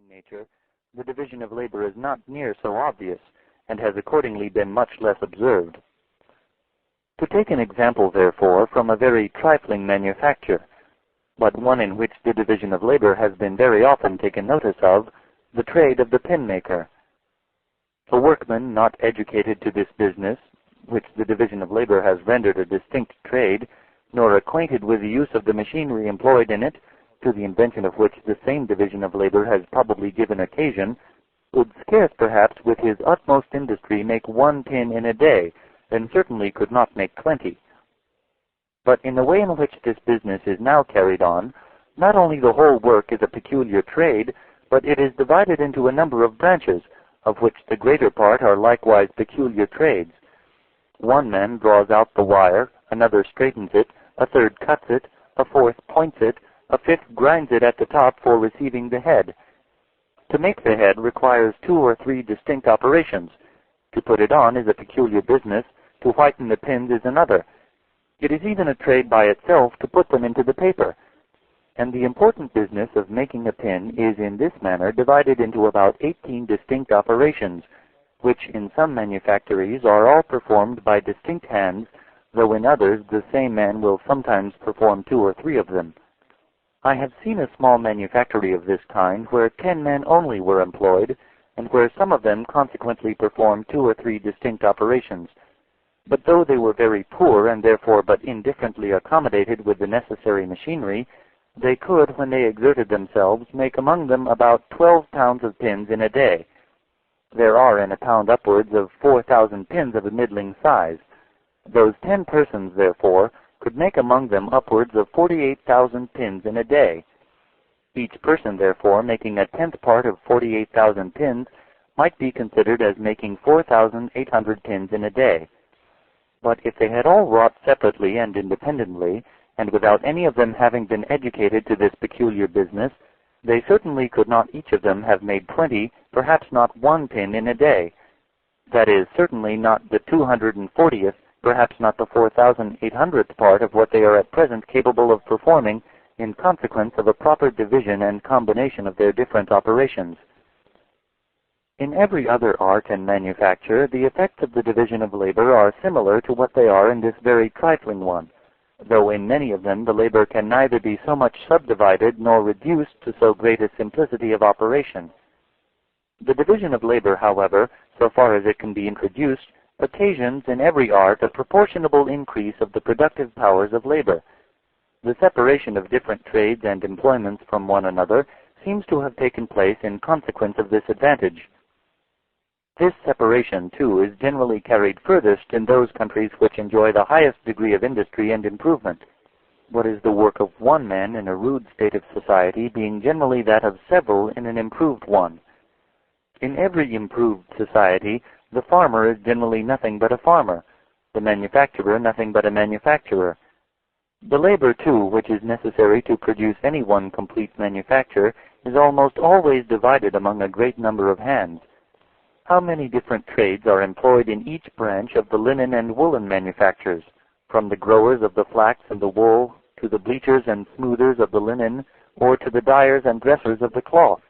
nature, the division of labor is not near so obvious, and has accordingly been much less observed. To take an example, therefore, from a very trifling manufacture, but one in which the division of labor has been very often taken notice of, the trade of the pen maker. A workman not educated to this business, which the division of labor has rendered a distinct trade, nor acquainted with the use of the machinery employed in it, to the invention of which the same division of labor has probably given occasion, would scarce perhaps with his utmost industry make 1 pin in a day, and certainly could not make 20. But in the way in which this business is now carried on, not only the whole work is a peculiar trade, but it is divided into a number of branches, of which the greater part are likewise peculiar trades. One man draws out the wire, another straightens it, a third cuts it, a fourth points it, a fifth grinds it at the top for receiving the head. To make the head requires 2 or 3 distinct operations. To put it on is a peculiar business, to whiten the pins is another. It is even a trade by itself to put them into the paper. And the important business of making a pin is in this manner divided into about 18 distinct operations, which in some manufactories are all performed by distinct hands, though in others the same man will sometimes perform 2 or 3 of them. I have seen a small manufactory of this kind where 10 men only were employed, and where some of them consequently performed 2 or 3 distinct operations. But though they were very poor and therefore but indifferently accommodated with the necessary machinery, they could, when they exerted themselves, make among them about 12 pounds of pins in a day. There are in a pound upwards of 4,000 pins of a middling size. Those 10 persons, therefore, could make among them upwards of 48,000 pins in a day. Each person, therefore, making a 10th part of 48,000 pins might be considered as making 4,800 pins in a day. But if they had all wrought separately and independently, and without any of them having been educated to this peculiar business, they certainly could not each of them have made 20, perhaps not 1 pin in a day. That is, certainly not the 240th, perhaps not the 4,800th part of what they are at present capable of performing in consequence of a proper division and combination of their different operations. In every other art and manufacture, the effects of the division of labor are similar to what they are in this very trifling one, though in many of them the labor can neither be so much subdivided nor reduced to so great a simplicity of operation. The division of labor, however, so far as it can be introduced, occasions in every art a proportionable increase of the productive powers of labor. The separation of different trades and employments from one another seems to have taken place in consequence of this advantage. This separation, too, is generally carried furthest in those countries which enjoy the highest degree of industry and improvement. What is the work of one man in a rude state of society being generally that of several in an improved one. In every improved society, the farmer is generally nothing but a farmer, the manufacturer nothing but a manufacturer. The labor, too, which is necessary to produce any one complete manufacture, is almost always divided among a great number of hands. How many different trades are employed in each branch of the linen and woolen manufactures, from the growers of the flax and the wool, to the bleachers and smoothers of the linen, or to the dyers and dressers of the cloth?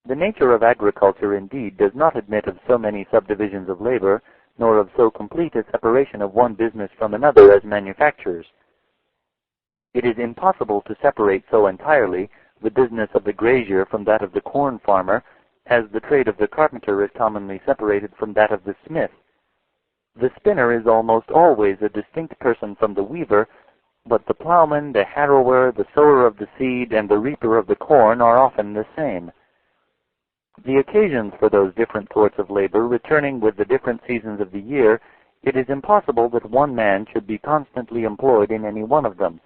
The nature of agriculture, indeed, does not admit of so many subdivisions of labor, nor of so complete a separation of one business from another as manufactures. It is impossible to separate so entirely the business of the grazier from that of the corn farmer, as the trade of the carpenter is commonly separated from that of the smith. The spinner is almost always a distinct person from the weaver, but the plowman, the harrower, the sower of the seed, and the reaper of the corn are often the same. The occasions for those different sorts of labor returning with the different seasons of the year, it is impossible that one man should be constantly employed in any one of them.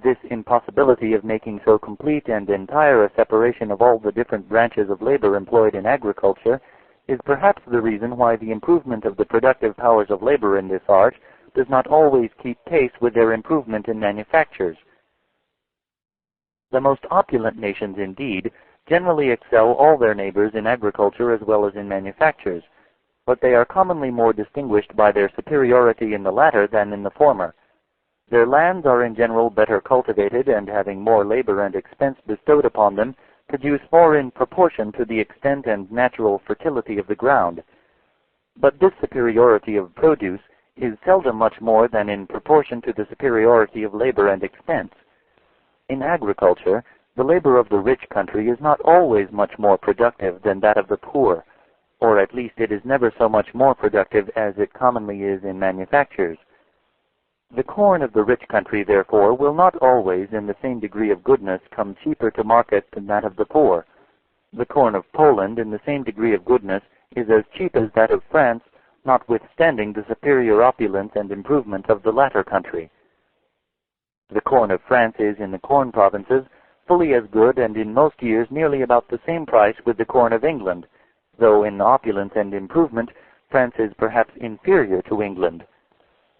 This impossibility of making so complete and entire a separation of all the different branches of labor employed in agriculture is perhaps the reason why the improvement of the productive powers of labor in this art does not always keep pace with their improvement in manufactures. The most opulent nations, indeed, generally excel all their neighbors in agriculture as well as in manufactures, but they are commonly more distinguished by their superiority in the latter than in the former. Their lands are in general better cultivated, and having more labor and expense bestowed upon them, produce more in proportion to the extent and natural fertility of the ground. But this superiority of produce is seldom much more than in proportion to the superiority of labor and expense. In agriculture, the labor of the rich country is not always much more productive than that of the poor, or at least it is never so much more productive as it commonly is in manufactures. The corn of the rich country, therefore, will not always, in the same degree of goodness, come cheaper to market than that of the poor. The corn of Poland, in the same degree of goodness, is as cheap as that of France, notwithstanding the superior opulence and improvement of the latter country. The corn of France is, in the corn provinces, fully as good and in most years nearly about the same price with the corn of England, though in opulence and improvement France is perhaps inferior to England.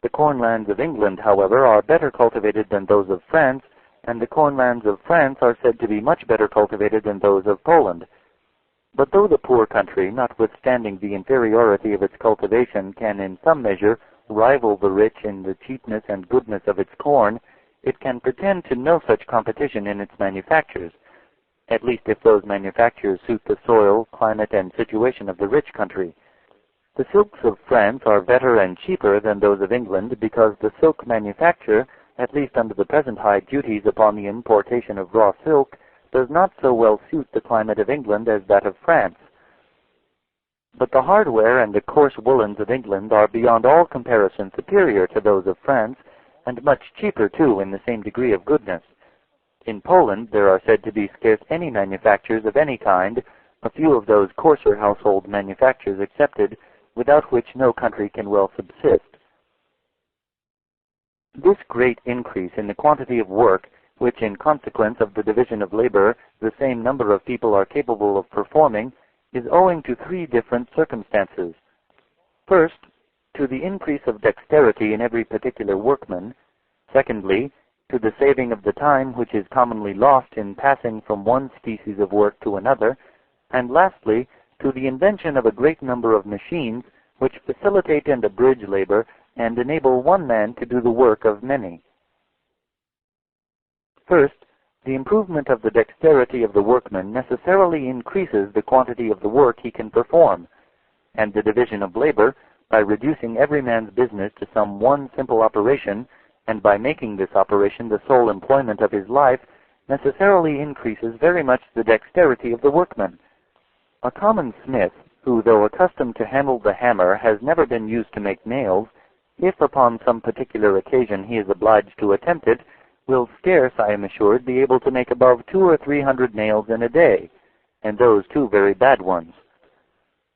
The cornlands of England, however, are better cultivated than those of France, and the cornlands of France are said to be much better cultivated than those of Poland. But though the poor country, notwithstanding the inferiority of its cultivation, can in some measure rival the rich in the cheapness and goodness of its corn, it can pretend to no such competition in its manufactures, at least if those manufactures suit the soil, climate, and situation of the rich country. The silks of France are better and cheaper than those of England because the silk manufacture, at least under the present high duties upon the importation of raw silk, does not so well suit the climate of England as that of France. But the hardware and the coarse woolens of England are beyond all comparison superior to those of France, and much cheaper too in the same degree of goodness. In Poland there are said to be scarce any manufactures of any kind, a few of those coarser household manufactures excepted, without which no country can well subsist. This great increase in the quantity of work, which in consequence of the division of labor the same number of people are capable of performing, is owing to three different circumstances. First, to the increase of dexterity in every particular workman. Secondly, to the saving of the time which is commonly lost in passing from one species of work to another. And lastly, to the invention of a great number of machines which facilitate and abridge labor and enable one man to do the work of many. First, the improvement of the dexterity of the workman necessarily increases the quantity of the work he can perform, and the division of labor, by reducing every man's business to some one simple operation, and by making this operation the sole employment of his life, necessarily increases very much the dexterity of the workman. A common smith, who, though accustomed to handle the hammer, has never been used to make nails, if upon some particular occasion he is obliged to attempt it, will scarce, I am assured, be able to make above 200 or 300 nails in a day, and those too very bad ones.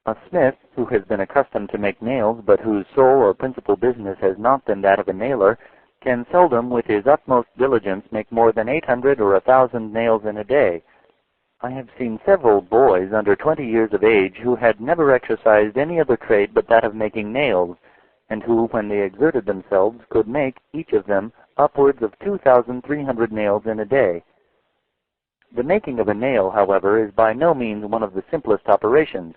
A smith, who has been accustomed to make nails, but whose sole or principal business has not been that of a nailer, can seldom, with his utmost diligence, make more than 800 or 1,000 nails in a day. I have seen several boys under 20 years of age who had never exercised any other trade but that of making nails, and who, when they exerted themselves, could make, each of them, upwards of 2,300 nails in a day. The making of a nail, however, is by no means one of the simplest operations.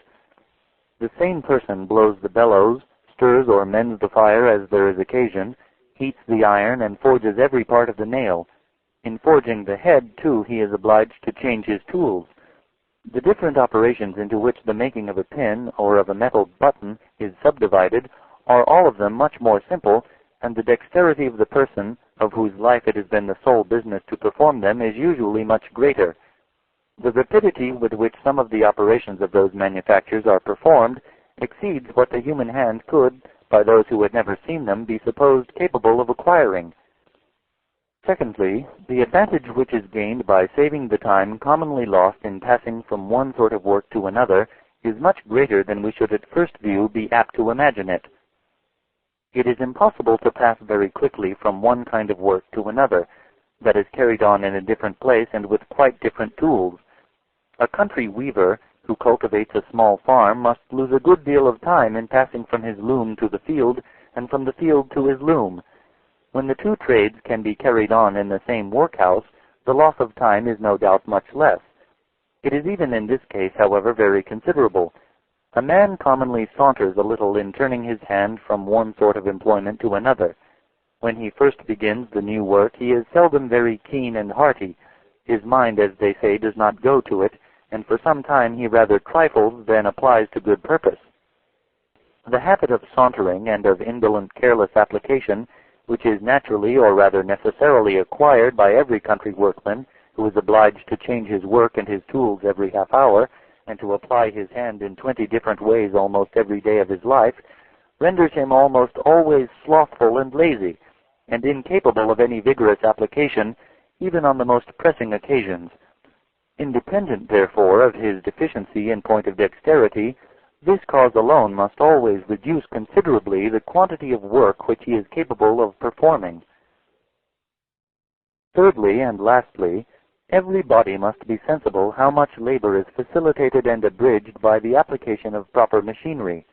The same person blows the bellows, stirs or mends the fire as there is occasion, heats the iron, and forges every part of the nail. In forging the head, too, he is obliged to change his tools. The different operations into which the making of a pin or of a metal button is subdivided are all of them much more simple, and the dexterity of the person, of whose life it has been the sole business to perform them, is usually much greater. The rapidity with which some of the operations of those manufactures are performed exceeds what the human hand could, by those who had never seen them, be supposed capable of acquiring. Secondly, the advantage which is gained by saving the time commonly lost in passing from one sort of work to another is much greater than we should at first view be apt to imagine it. It is impossible to pass very quickly from one kind of work to another, that is carried on in a different place and with quite different tools. A country weaver who cultivates a small farm must lose a good deal of time in passing from his loom to the field and from the field to his loom. When the two trades can be carried on in the same workhouse, the loss of time is no doubt much less. It is even in this case, however, very considerable. A man commonly saunters a little in turning his hand from one sort of employment to another. When he first begins the new work, he is seldom very keen and hearty, His mind, as they say, does not go to it, and for some time he rather trifles than applies to good purpose. The habit of sauntering and of indolent, careless application, which is naturally or rather necessarily acquired by every country workman who is obliged to change his work and his tools every half hour, and to apply his hand in 20 different ways almost every day of his life, renders him almost always slothful and lazy, and incapable of any vigorous application, even on the most pressing occasions. Independent, therefore, of his deficiency in point of dexterity, this cause alone must always reduce considerably the quantity of work which he is capable of performing. Thirdly, and lastly, every body must be sensible how much labor is facilitated and abridged by the application of proper machinery.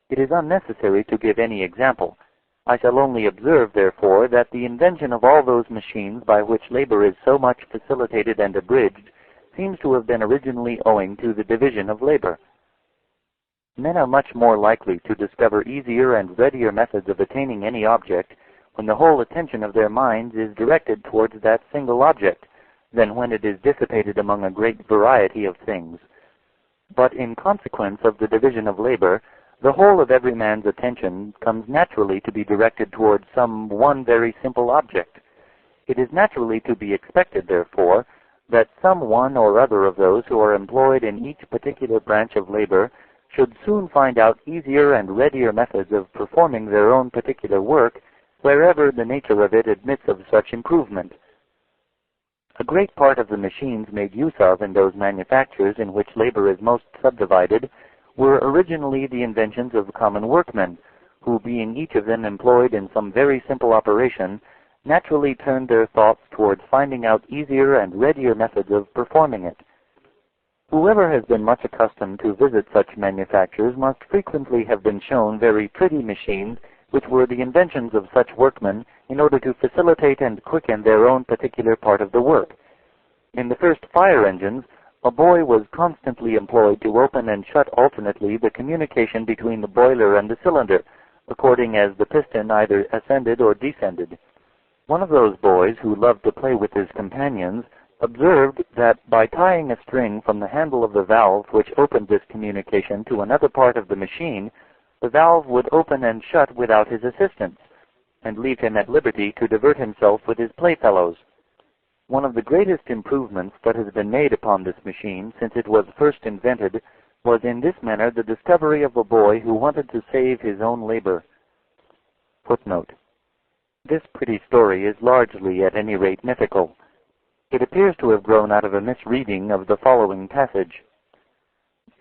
It is unnecessary to give any example. I shall only observe, therefore, that the invention of all those machines by which labor is so much facilitated and abridged seems to have been originally owing to the division of labor. Men are much more likely to discover easier and readier methods of attaining any object when the whole attention of their minds is directed towards that single object, than when it is dissipated among a great variety of things. But in consequence of the division of labor, the whole of every man's attention comes naturally to be directed towards some one very simple object. It is naturally to be expected, therefore, that some one or other of those who are employed in each particular branch of labor should soon find out easier and readier methods of performing their own particular work wherever the nature of it admits of such improvement. A great part of the machines made use of in those manufactures in which labor is most subdivided were originally the inventions of common workmen, who, being each of them employed in some very simple operation, naturally turned their thoughts towards finding out easier and readier methods of performing it. Whoever has been much accustomed to visit such manufactures must frequently have been shown very pretty machines which were the inventions of such workmen in order to facilitate and quicken their own particular part of the work. In the first fire engines, a boy was constantly employed to open and shut alternately the communication between the boiler and the cylinder, according as the piston either ascended or descended. One of those boys, who loved to play with his companions, observed that by tying a string from the handle of the valve which opened this communication to another part of the machine, the valve would open and shut without his assistance, and leave him at liberty to divert himself with his playfellows. One of the greatest improvements that has been made upon this machine since it was first invented was in this manner the discovery of a boy who wanted to save his own labor. Footnote. This pretty story is largely, at any rate, mythical. It appears to have grown out of a misreading of the following passage.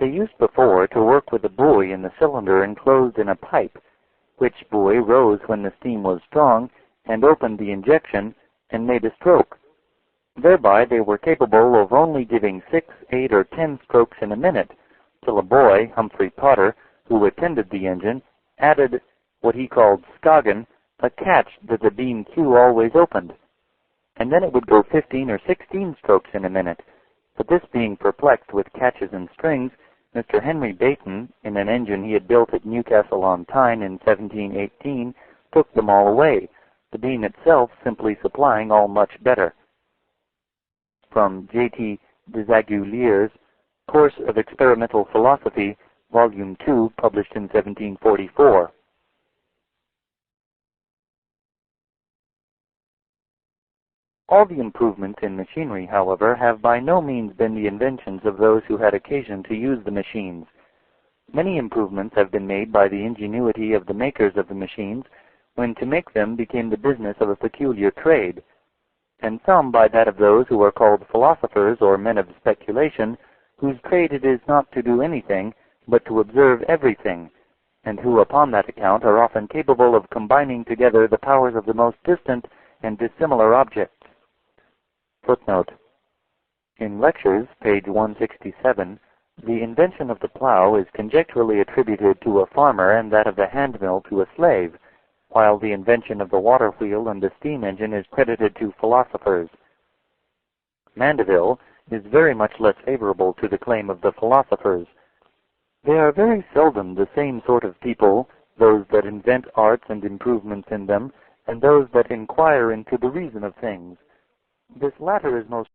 They used before to work with a buoy in the cylinder enclosed in a pipe, which buoy rose when the steam was strong, and opened the injection, and made a stroke. Thereby they were capable of only giving 6, 8, or 10 strokes in a minute, till a boy, Humphrey Potter, who attended the engine, added what he called scoggin, a catch that the beam Q always opened. And then it would go 15 or 16 strokes in a minute. But this being perplexed with catches and strings, Mr. Henry Bayton, in an engine he had built at Newcastle on Tyne in 1718, took them all away, the beam itself simply supplying all much better. From J.T. Desaguliers' Course of Experimental Philosophy, Volume 2, published in 1744. All the improvements in machinery, however, have by no means been the inventions of those who had occasion to use the machines. Many improvements have been made by the ingenuity of the makers of the machines, when to make them became the business of a peculiar trade, and some by that of those who are called philosophers or men of speculation, whose trade it is not to do anything, but to observe everything, and who upon that account are often capable of combining together the powers of the most distant and dissimilar objects. Footnote. In Lectures, page 167, the invention of the plow is conjecturally attributed to a farmer and that of the handmill to a slave, while the invention of the water wheel and the steam engine is credited to philosophers. Mandeville is very much less favorable to the claim of the philosophers. They are very seldom the same sort of people, those that invent arts and improvements in them, and those that inquire into the reason of things. This latter is most